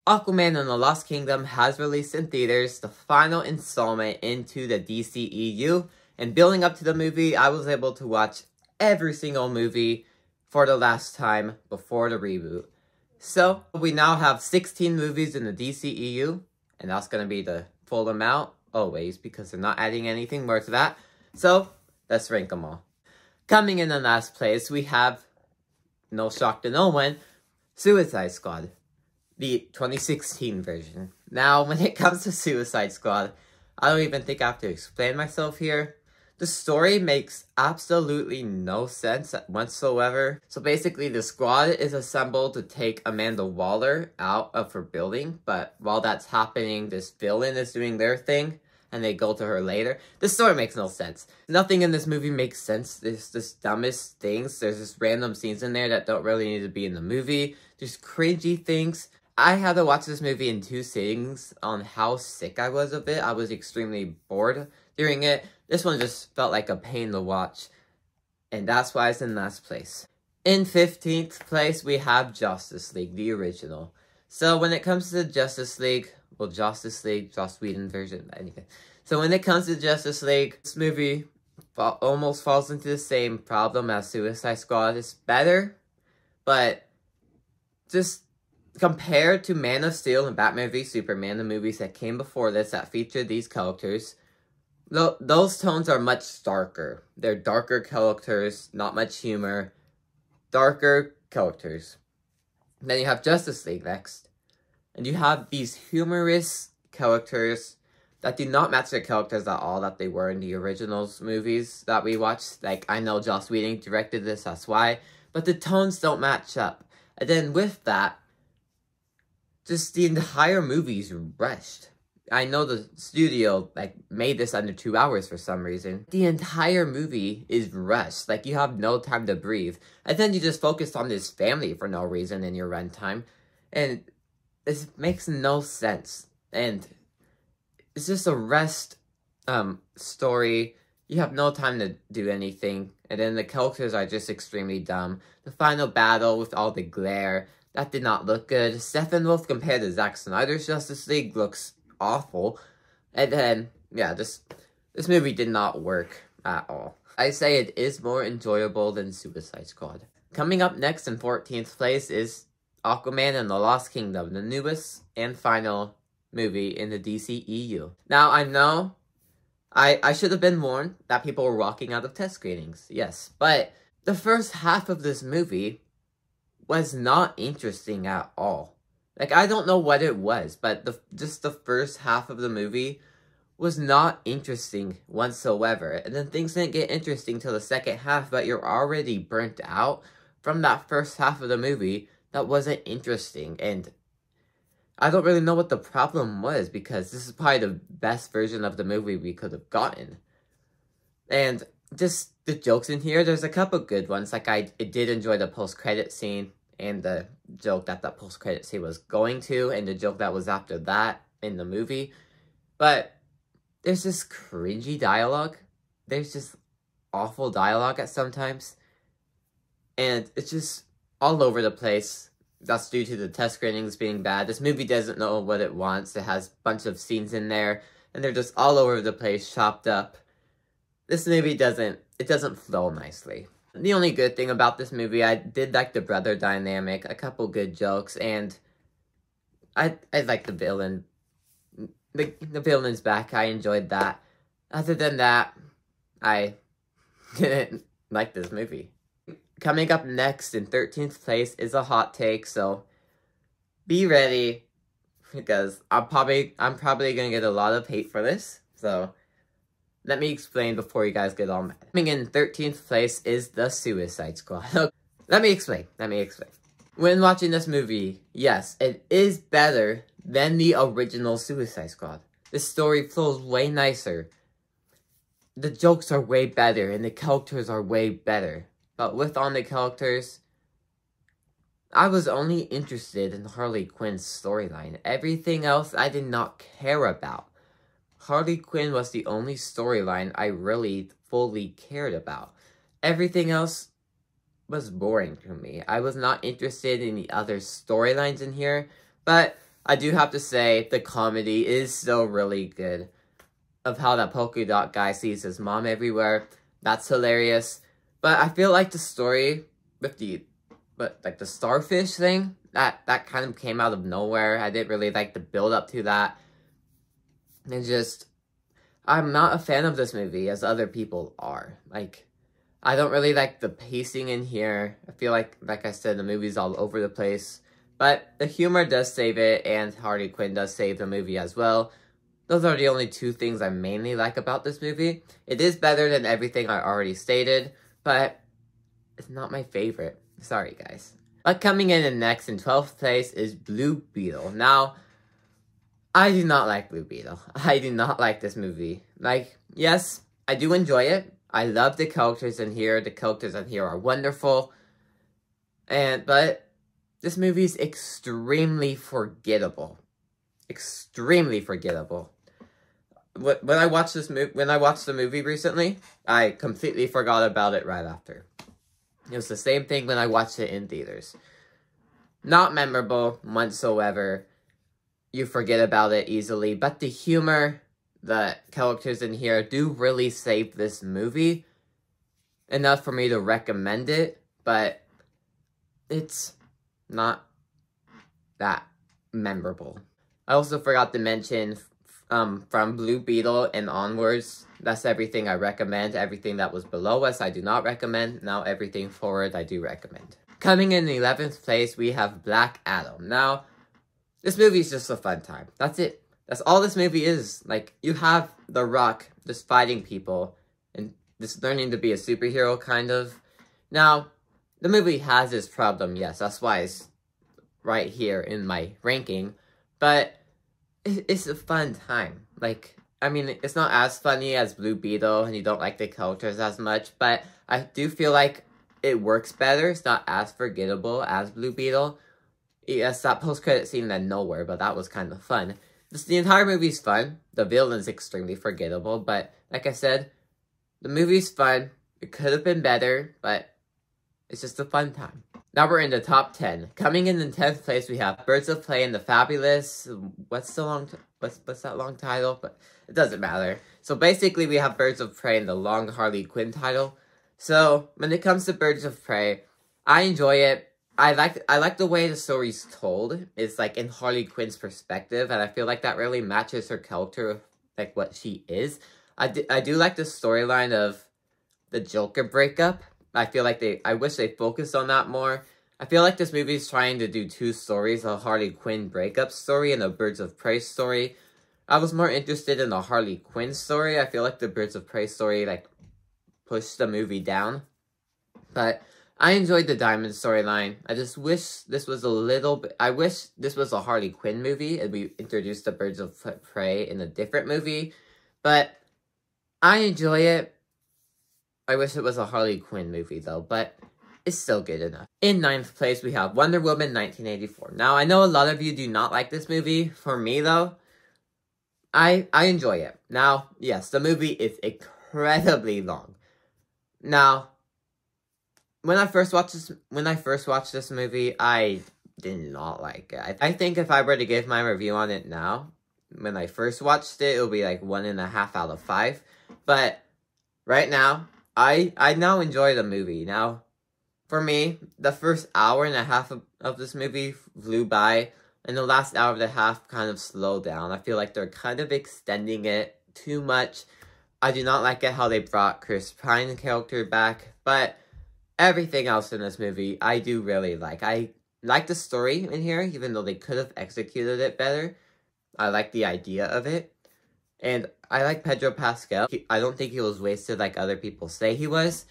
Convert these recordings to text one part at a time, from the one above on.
Aquaman and the Lost Kingdom has released in theaters, the final installment into the DCEU, and building up to the movie, I was able to watch every single movie for the last time before the reboot. So, we now have 16 movies in the DCEU, and that's going to be the full amount, always, because they're not adding anything more to that. So, let's rank them all. Coming in the last place, we have, no shock to no one, Suicide Squad, the 2016 version. Now, when it comes to Suicide Squad, I don't even think I have to explain myself here. The story makes absolutely no sense whatsoever. So basically, the squad is assembled to take Amanda Waller out of her building, but while that's happening, this villain is doing their thing, and they go to her later. The story makes no sense. Nothing in this movie makes sense. There's just dumbest things. There's just random scenes in there that don't really need to be in the movie. There's cringy things. I had to watch this movie in 2 sittings on how sick I was of it. I was extremely bored during it. This one just felt like a pain to watch, and that's why it's in last place. In 15th place, we have Justice League, the original. So when it comes to Justice League, well, Justice League, Joss Whedon version, anyway. So when it comes to Justice League, this movie almost falls into the same problem as Suicide Squad. It's better, but just compared to Man of Steel and Batman v Superman, the movies that came before this that featured these characters, those tones are much darker. They're darker characters, not much humor. Darker characters. Then you have Justice League next. And you have these humorous characters that do not match the characters at all that they were in the originals movies that we watched. Like, I know Joss Whedon directed this, that's why. But the tones don't match up. And then with that, just the entire movie is rushed. I know the studio, made this under 2 hours for some reason. The entire movie is rushed. You have no time to breathe. And then you just focus on this family for no reason in your runtime. And this makes no sense. And it's just a rushed, story. You have no time to do anything. And then the characters are just extremely dumb. The final battle with all the glare, that did not look good. Steppenwolf compared to Zack Snyder's Justice League looks awful. And then, yeah, this movie did not work at all. I say it is more enjoyable than Suicide Squad. Coming up next in 14th place is Aquaman and the Lost Kingdom, the newest and final movie in the DCEU. Now, I know I should have been warned that people were walking out of test screenings, yes, but the first half of this movie was not interesting at all. I don't know what it was, but just the first half of the movie was not interesting whatsoever. And then things didn't get interesting till the second half, but you're already burnt out from that first half of the movie that wasn't interesting. And I don't really know what the problem was, because this is probably the best version of the movie we could have gotten. And just the jokes in here, there's a couple good ones. I did enjoy the post-credit scene, and the joke that the post-credit scene was going to, and the joke that was after that in the movie. But there's this cringy dialogue. There's just awful dialogue at sometimes. And it's just all over the place. That's due to the test screenings being bad. This movie doesn't know what it wants. It has a bunch of scenes in there, and they're just all over the place, chopped up. This movie doesn't flow nicely. The only good thing about this movie, I did like the brother dynamic, a couple good jokes, and I like the villain. The villain's back, I enjoyed that. Other than that, I didn't like this movie. Coming up next in 13th place is a hot take, so be ready, because I'm probably gonna get a lot of hate for this, so let me explain before you guys get all mad. Coming in 13th place is The Suicide Squad. Let me explain. When watching this movie, yes, it is better than the original Suicide Squad. The story flows way nicer. The jokes are way better, and the characters are way better. But with on the characters, I was only interested in Harley Quinn's storyline. Everything else I did not care about. Harley Quinn was the only storyline I really fully cared about. Everything else was boring to me. I was not interested in the other storylines in here, but I do have to say, the comedy is still really good. Of how that polka dot guy sees his mom everywhere. That's hilarious. But I feel like the story with the starfish thing, that kind of came out of nowhere. I didn't really like the build up to that. And just, I'm not a fan of this movie as other people are. Like, I don't really like the pacing in here. I feel like I said, the movie's all over the place. But the humor does save it, and Harley Quinn does save the movie as well. Those are the only two things I mainly like about this movie. It is better than everything I already stated, but it's not my favorite. Sorry, guys. But coming in next, in 12th place, is Blue Beetle. Now, I do not like Blue Beetle. I do not like this movie. Like, yes, I do enjoy it. I love the characters in here. The characters in here are wonderful. But this movie is extremely forgettable. Extremely forgettable. When I watched the movie recently, I completely forgot about it right after. It was the same thing when I watched it in theaters. Not memorable whatsoever. You forget about it easily, but the humor, the characters in here do really save this movie. Enough for me to recommend it, but it's not that memorable. I also forgot to mention, from Blue Beetle and onwards, that's everything I recommend. Everything that was below us, I do not recommend. Now, everything forward, I do recommend. Coming in 11th place, we have Black Adam. Now, this movie is just a fun time. That's it. That's all this movie is. Like, you have The Rock just fighting people and just learning to be a superhero, kind of. Now, the movie has its problem, yes. That's why it's right here in my ranking. But it's a fun time. Like, I mean, it's not as funny as Blue Beetle, and you don't like the characters as much, but I do feel like it works better. It's not as forgettable as Blue Beetle. Yes, that post-credit scene out of nowhere, but that was kind of fun. The entire movie's fun. The villain's extremely forgettable, but like I said, the movie's fun. It could have been better, but it's just a fun time. Now we're in the top 10. Coming in 10th place, we have Birds of Prey and the Fabulous. What's that long title? But it doesn't matter. So basically, we have Birds of Prey and the long Harley Quinn title. So when it comes to Birds of Prey, I enjoy it. I like the way the story's told. It's like in Harley Quinn's perspective, and I feel like that really matches her character, like what she is. I do like the storyline of the Joker breakup. I feel like I wish they focused on that more. I feel like this movie is trying to do two stories, a Harley Quinn breakup story and a Birds of Prey story. I was more interested in the Harley Quinn story. I feel like the Birds of Prey story, like, pushed the movie down. But I enjoyed the Diamond storyline. I just wish this was a little bit... I wish this was a Harley Quinn movie and we introduced the Birds of Prey in a different movie. But I enjoy it. I wish it was a Harley Quinn movie, though, but it's still good enough. In 9th place, we have Wonder Woman 1984. Now, I know a lot of you do not like this movie. For me, though, I enjoy it. Now, yes, the movie is incredibly long. Now, when I first watched this movie, I did not like it. I think if I were to give my review on it now, when I first watched it, it would be like 1.5 out of 5. But right now, I now enjoy the movie. Now, for me, the first hour and a half of this movie flew by, and the last hour and a half kind of slowed down. I feel like they're kind of extending it too much. I do not like it how they brought Chris Pine's character back, but everything else in this movie, I do really like. I like the story in here, even though they could have executed it better. I like the idea of it. And I like Pedro Pascal. I don't think he was wasted like other people say he was.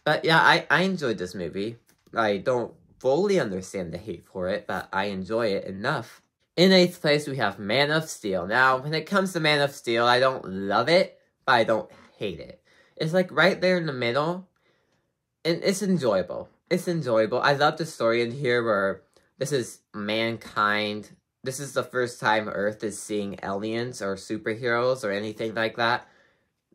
But yeah, I enjoyed this movie. I don't fully understand the hate for it, but I enjoy it enough. In 8th place, we have Man of Steel. Now, when it comes to Man of Steel, I don't love it, but I don't hate it. It's like right there in the middle, and it's enjoyable. It's enjoyable. I love the story in here where this is mankind. This is the first time Earth is seeing aliens or superheroes or anything like that.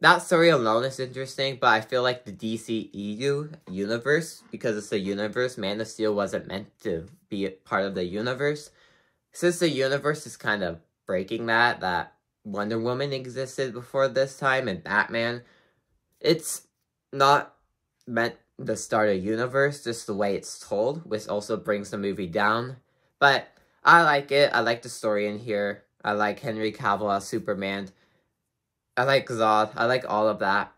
That story alone is interesting, but I feel like the DCEU universe, because it's a universe, Man of Steel wasn't meant to be a part of the universe. since the universe is kind of breaking that Wonder Woman existed before this time and Batman, it's not meant to start a universe, just the way it's told, which also brings the movie down. But I like it. I like the story in here. I like Henry Cavill as Superman. I like Zod. I like all of that.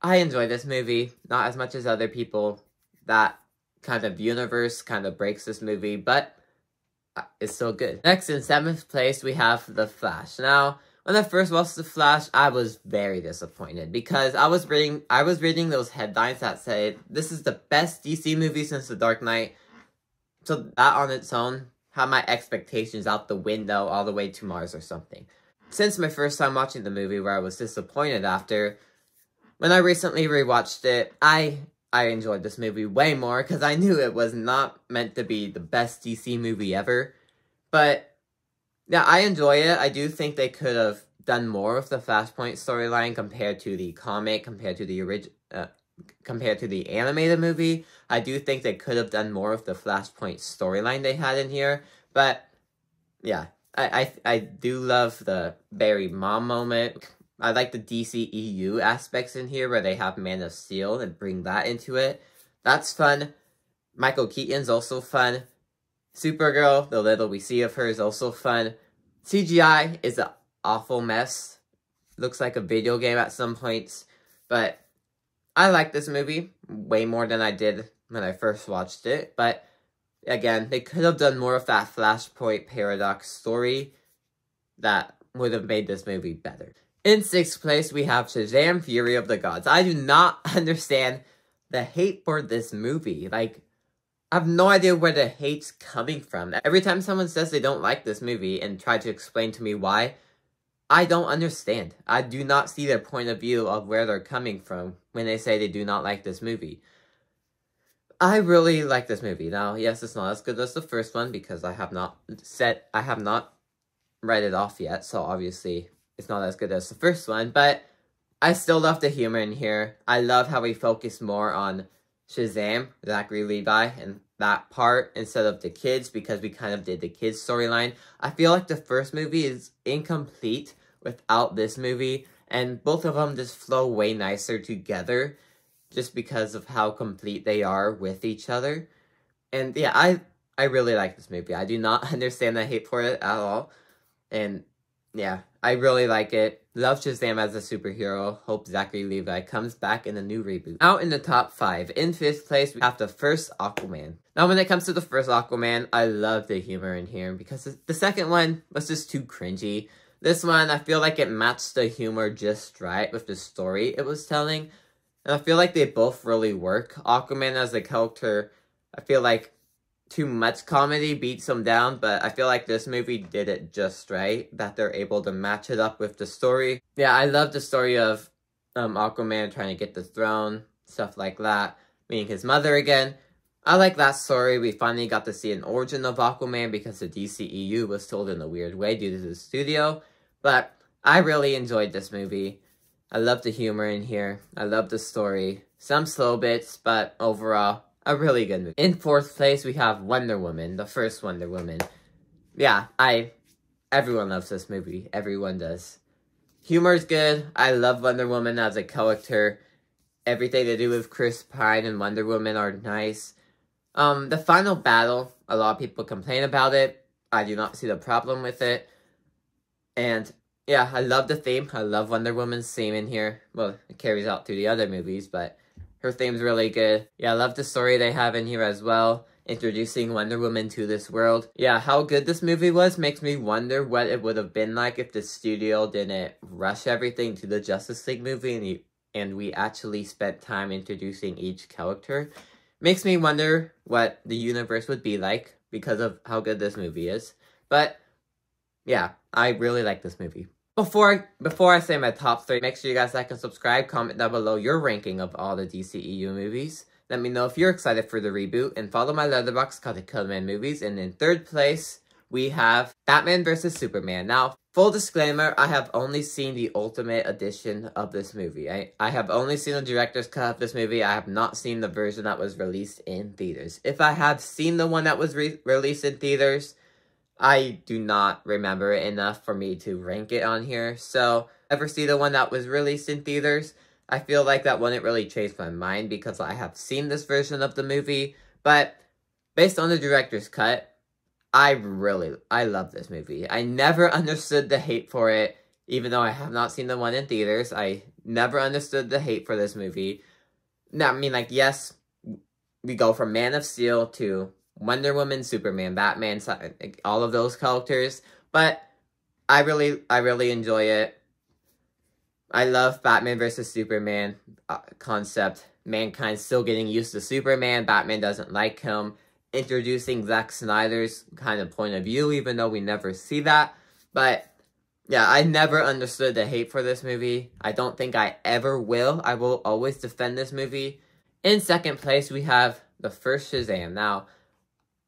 I enjoy this movie, not as much as other people. That kind of universe kind of breaks this movie, but it's still good. Next, in 7th place, we have The Flash. Now, when I first watched The Flash, I was very disappointed because I was reading those headlines that said this is the best DC movie since The Dark Knight. So that on its own had my expectations out the window all the way to Mars or something. Since my first time watching the movie where I was disappointed after, when I recently rewatched it, I enjoyed this movie way more because I knew it was not meant to be the best DC movie ever. But yeah, I enjoy it. I do think they could have done more with the Flashpoint storyline compared to the comic, compared to the animated movie. I do think they could have done more with the Flashpoint storyline they had in here. But yeah, I do love the Barry mom moment. I like the DCEU aspects in here where they have Man of Steel and bring that into it. That's fun. Michael Keaton's also fun. Supergirl, the little we see of her, is also fun. CGI is an awful mess. Looks like a video game at some points. But I like this movie way more than I did when I first watched it. But again, they could have done more of that Flashpoint paradox story that would have made this movie better. In 6th place, we have Shazam! Fury of the Gods. I do not understand the hate for this movie. Like, I have no idea where the hate's coming from. Every time someone says they don't like this movie and try to explain to me why, I don't understand. I do not see their point of view of where they're coming from when they say they do not like this movie. I really like this movie. Now, yes, it's not as good as the first one because I have not read it off yet, so obviously it's not as good as the first one, but I still love the humor in here. I love how we focus more on Shazam, Zachary Levi, and that part instead of the kids because we kind of did the kids storyline. I feel like the first movie is incomplete without this movie, and both of them just flow way nicer together just because of how complete they are with each other. And yeah, I really like this movie. I do not understand the hate for it at all. And yeah, I really like it. Love Shazam as a superhero. Hope Zachary Levi comes back in a new reboot. Now in the top 5. In 5th place, we have the first Aquaman. Now when it comes to the first Aquaman, I love the humor in here because the second one was just too cringy. This one, I feel like it matched the humor just right with the story it was telling. And I feel like they both really work. Aquaman as a character, I feel like too much comedy beats him down, but I feel like this movie did it just right, that they're able to match it up with the story. Yeah, I love the story of Aquaman trying to get the throne, stuff like that, meeting his mother again. I like that story. We finally got to see an origin of Aquaman because the DCEU was told in a weird way due to the studio, but I really enjoyed this movie. I love the humor in here. I love the story. Some slow bits, but overall, a really good movie. In 4th place, we have Wonder Woman, the first Wonder Woman. Yeah, everyone loves this movie. Everyone does. Humor's good. I love Wonder Woman as a character. Everything to do with Chris Pine and Wonder Woman are nice. The final battle, a lot of people complain about it. I do not see the problem with it. And yeah, I love the theme. I love Wonder Woman's theme in here. Well, it carries out through the other movies, but her theme's really good. Yeah, I love the story they have in here as well, introducing Wonder Woman to this world. Yeah, how good this movie was makes me wonder what it would have been like if the studio didn't rush everything to the Justice League movie and we actually spent time introducing each character. Makes me wonder what the universe would be like because of how good this movie is. But yeah, I really like this movie. Before I say my top 3, make sure you guys like and subscribe. Comment down below your ranking of all the DCEU movies. Let me know if you're excited for the reboot. And follow my letterboxd called the Killman Movies. And in 3rd place, we have Batman vs. Superman. Now, full disclaimer, I have only seen the Ultimate Edition of this movie. I have only seen the director's cut of this movie. I have not seen the version that was released in theaters. If I have seen the one that was released in theaters, I do not remember it enough for me to rank it on here. So, ever see the one that was released in theaters? I feel like that wouldn't really change my mind because I have seen this version of the movie. But, based on the director's cut, I love this movie. I never understood the hate for it, even though I have not seen the one in theaters. I never understood the hate for this movie. Now, I mean, like, yes, we go from Man of Steel to Wonder Woman, Superman, Batman, all of those characters, but I really enjoy it. I love Batman versus Superman concept. Mankind still getting used to Superman. Batman doesn't like him. Introducing Zack Snyder's kind of point of view, even though we never see that. But yeah, I never understood the hate for this movie. I don't think I ever will. I will always defend this movie. In second place, we have the first Shazam. Now,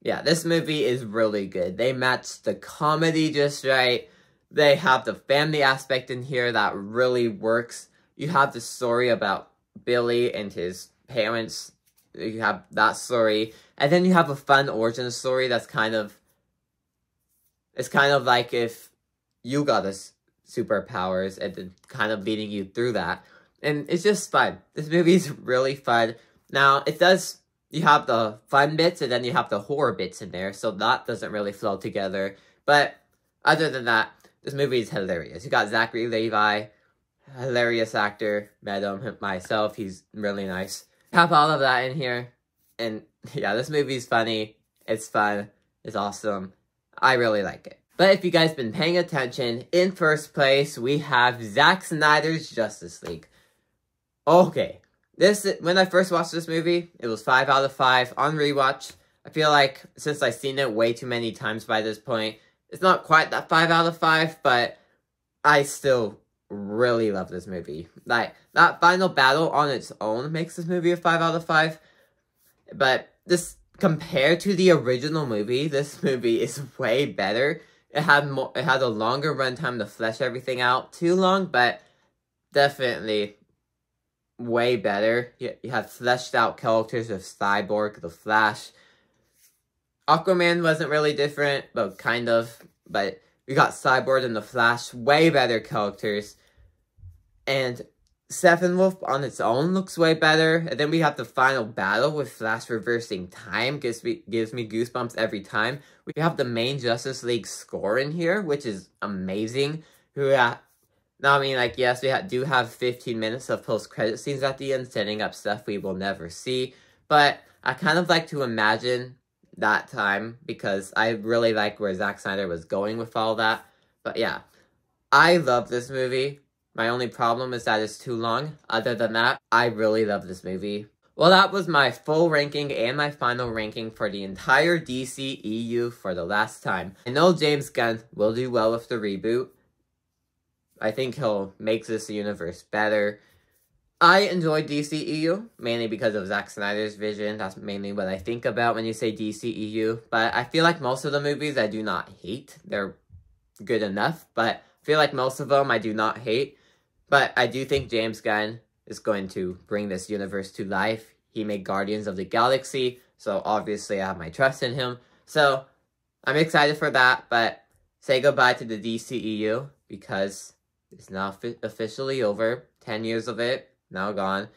yeah, this movie is really good. They matched the comedy just right. They have the family aspect in here that really works. You have the story about Billy and his parents. You have that story. And then you have a fun origin story that's kind of... It's kind of like if you got a superpowers and then kind of leading you through that. And it's just fun. This movie is really fun. Now, it does... You have the fun bits, and then you have the horror bits in there, so that doesn't really flow together. But, other than that, this movie is hilarious. You got Zachary Levi, hilarious actor, met him myself, he's really nice. Have all of that in here, and yeah, this movie's funny, it's fun, it's awesome. I really like it. But if you guys been paying attention, in first place, we have Zack Snyder's Justice League. Okay. When I first watched this movie, it was 5 out of 5 on rewatch. I feel like since I've seen it way too many times by this point, it's not quite that 5 out of 5, but I still really love this movie. Like, that final battle on its own makes this movie a 5 out of 5. But this, compared to the original movie, this movie is way better. It had a longer runtime to flesh everything out. Too long, but definitely way better. You have fleshed out characters with Cyborg, The Flash. Aquaman wasn't really different, but kind of. But we got Cyborg and The Flash, way better characters. And Steppenwolf on its own looks way better. And then we have the final battle with Flash reversing time. Gives me goosebumps every time. We have the main Justice League score in here, which is amazing. Now, I mean, like, yes, we do have 15 minutes of post-credit scenes at the end, setting up stuff we will never see. But I kind of like to imagine that time, because I really like where Zack Snyder was going with all that. But yeah, I love this movie. My only problem is that it's too long. Other than that, I really love this movie. Well, that was my full ranking and my final ranking for the entire DCEU for the last time. I know James Gunn will do well with the reboot. I think he'll make this universe better. I enjoyed DCEU, mainly because of Zack Snyder's vision. That's mainly what I think about when you say DCEU. But I feel like most of the movies I do not hate. They're good enough, but I feel like most of them I do not hate. But I do think James Gunn is going to bring this universe to life. He made Guardians of the Galaxy, so obviously I have my trust in him. So I'm excited for that, but say goodbye to the DCEU because it's now officially over. 10 years of it, now gone.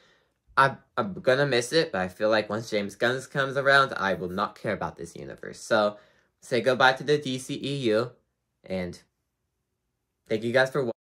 I'm gonna miss it, but I feel like once James Gunn comes around, I will not care about this universe. So, say goodbye to the DCEU, and thank you guys for watching.